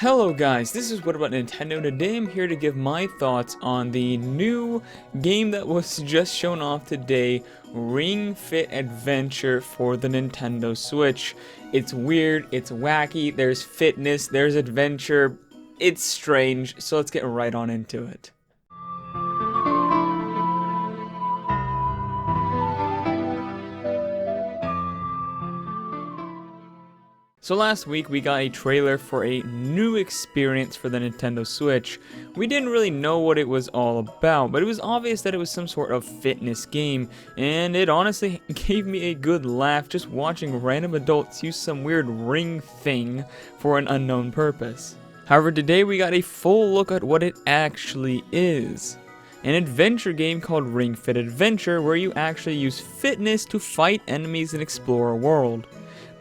Hello guys, this is What About Nintendo. Today I'm here to give my thoughts on the new game that was just shown off today, Ring Fit Adventure for the Nintendo Switch. It's weird, it's wacky, there's fitness, there's adventure, it's strange, so let's get right on into it. So last week we got a trailer for a new experience for the Nintendo Switch. We didn't really know what it was all about, but it was obvious that it was some sort of fitness game, and it honestly gave me a good laugh just watching random adults use some weird ring thing for an unknown purpose. However, today we got a full look at what it actually is. An adventure game called Ring Fit Adventure where you actually use fitness to fight enemies and explore a world.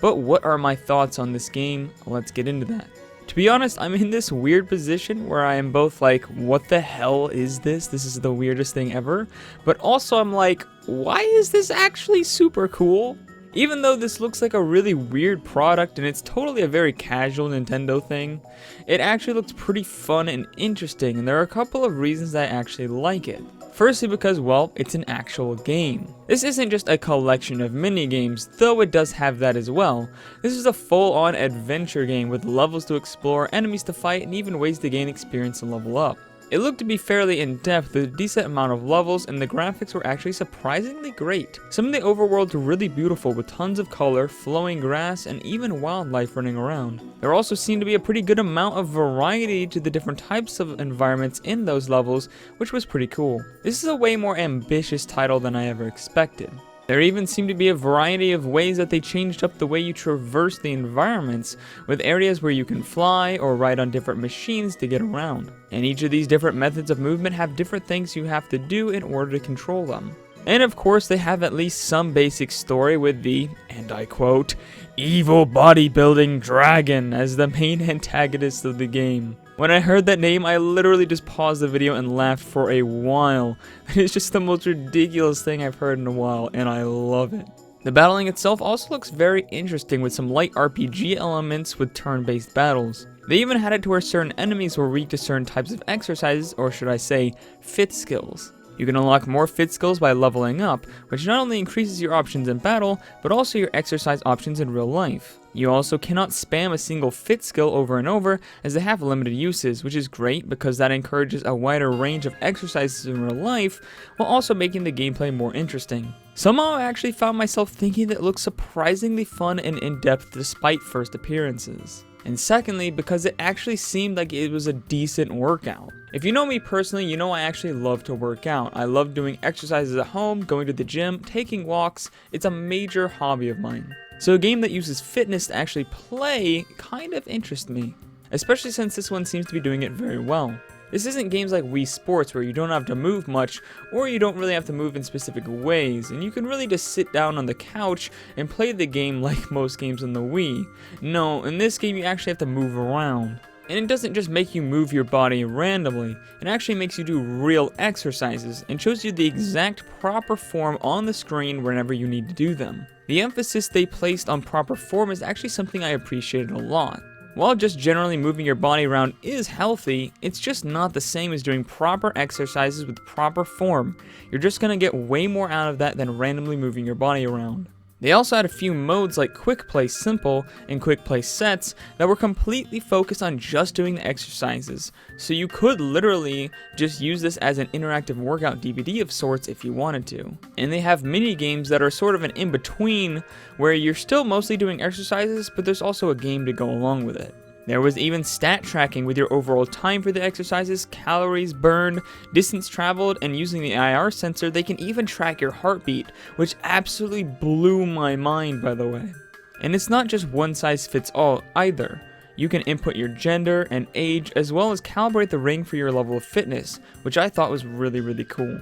But what are my thoughts on this game? Let's get into that. To be honest, I'm in this weird position where I am both like, what the hell is this? This is the weirdest thing ever. But also I'm like, why is this actually super cool? Even though this looks like a really weird product and it's totally a very casual Nintendo thing, it actually looks pretty fun and interesting, and there are a couple of reasons that I actually like it. Firstly because, well, it's an actual game. This isn't just a collection of mini-games, though it does have that as well. This is a full-on adventure game with levels to explore, enemies to fight, and even ways to gain experience and level up. It looked to be fairly in-depth with a decent amount of levels, and the graphics were actually surprisingly great. Some of the overworlds were really beautiful with tons of color, flowing grass, and even wildlife running around. There also seemed to be a pretty good amount of variety to the different types of environments in those levels, which was pretty cool. This is a way more ambitious title than I ever expected. There even seemed to be a variety of ways that they changed up the way you traverse the environments, with areas where you can fly or ride on different machines to get around. And each of these different methods of movement have different things you have to do in order to control them. And of course they have at least some basic story with the, and I quote, evil bodybuilding dragon as the main antagonist of the game. When I heard that name, I literally just paused the video and laughed for a while. It's just the most ridiculous thing I've heard in a while, and I love it. The battling itself also looks very interesting with some light RPG elements with turn-based battles. They even had it to where certain enemies were weak to certain types of exercises, or should I say, fit skills. You can unlock more fit skills by leveling up, which not only increases your options in battle, but also your exercise options in real life. You also cannot spam a single fit skill over and over, as they have limited uses, which is great because that encourages a wider range of exercises in real life, while also making the gameplay more interesting. Somehow I actually found myself thinking that it looks surprisingly fun and in-depth despite first appearances. And secondly, because it actually seemed like it was a decent workout. If you know me personally, you know I actually love to work out. I love doing exercises at home, going to the gym, taking walks. It's a major hobby of mine. So a game that uses fitness to actually play kind of interests me, especially since this one seems to be doing it very well. This isn't games like Wii Sports where you don't have to move much, or you don't really have to move in specific ways, and you can really just sit down on the couch and play the game like most games on the Wii. No, in this game you actually have to move around. And it doesn't just make you move your body randomly, it actually makes you do real exercises and shows you the exact proper form on the screen whenever you need to do them. The emphasis they placed on proper form is actually something I appreciated a lot. While just generally moving your body around is healthy, it's just not the same as doing proper exercises with proper form. You're just gonna get way more out of that than randomly moving your body around. They also had a few modes like Quick Play Simple and Quick Play Sets that were completely focused on just doing the exercises, so you could literally just use this as an interactive workout DVD of sorts if you wanted to. And they have mini games that are sort of an in-between where you're still mostly doing exercises, but there's also a game to go along with it. There was even stat tracking with your overall time for the exercises, calories burned, distance traveled, and using the IR sensor, they can even track your heartbeat, which absolutely blew my mind, by the way. And it's not just one size fits all either. You can input your gender and age, as well as calibrate the ring for your level of fitness, which I thought was really cool.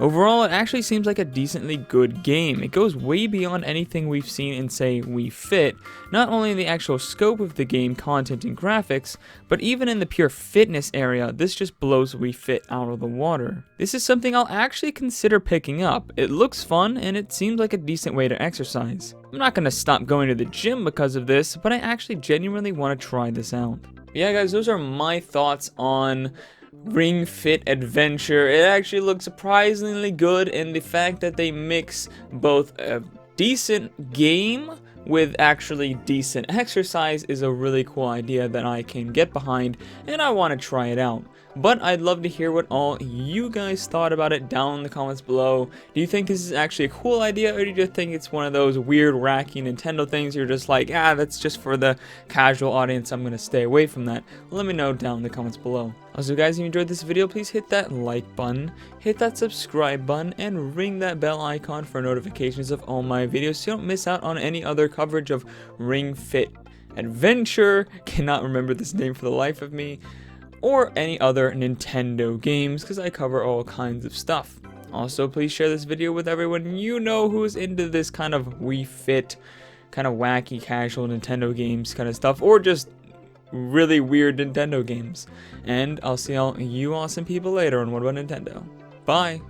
Overall, it actually seems like a decently good game. It goes way beyond anything we've seen in, say, Wii Fit, not only in the actual scope of the game, content, and graphics, but even in the pure fitness area, this just blows Wii Fit out of the water. This is something I'll actually consider picking up. It looks fun, and it seems like a decent way to exercise. I'm not going to stop going to the gym because of this, but I actually genuinely want to try this out. Yeah, guys, those are my thoughts on Ring Fit Adventure. It actually looks surprisingly good, and the fact that they mix both a decent game with actually decent exercise is a really cool idea that I can get behind, and I want to try it out. But I'd love to hear what all you guys thought about it down in the comments below. Do you think this is actually a cool idea, or do you just think it's one of those weird, wacky Nintendo things you're just like, ah, that's just for the casual audience, I'm gonna stay away from that? Let me know down in the comments below. Also, guys, if you enjoyed this video, please hit that like button, hit that subscribe button, and ring that bell icon for notifications of all my videos so you don't miss out on any other coverage of Ring Fit Adventure. Cannot remember this name for the life of me. Or any other Nintendo games, because I cover all kinds of stuff. Also, please share this video with everyone you know who's into this kind of Wii Fit, kind of wacky, casual Nintendo games kind of stuff, or just really weird Nintendo games. And I'll see all you awesome people later on What About Nintendo. Bye!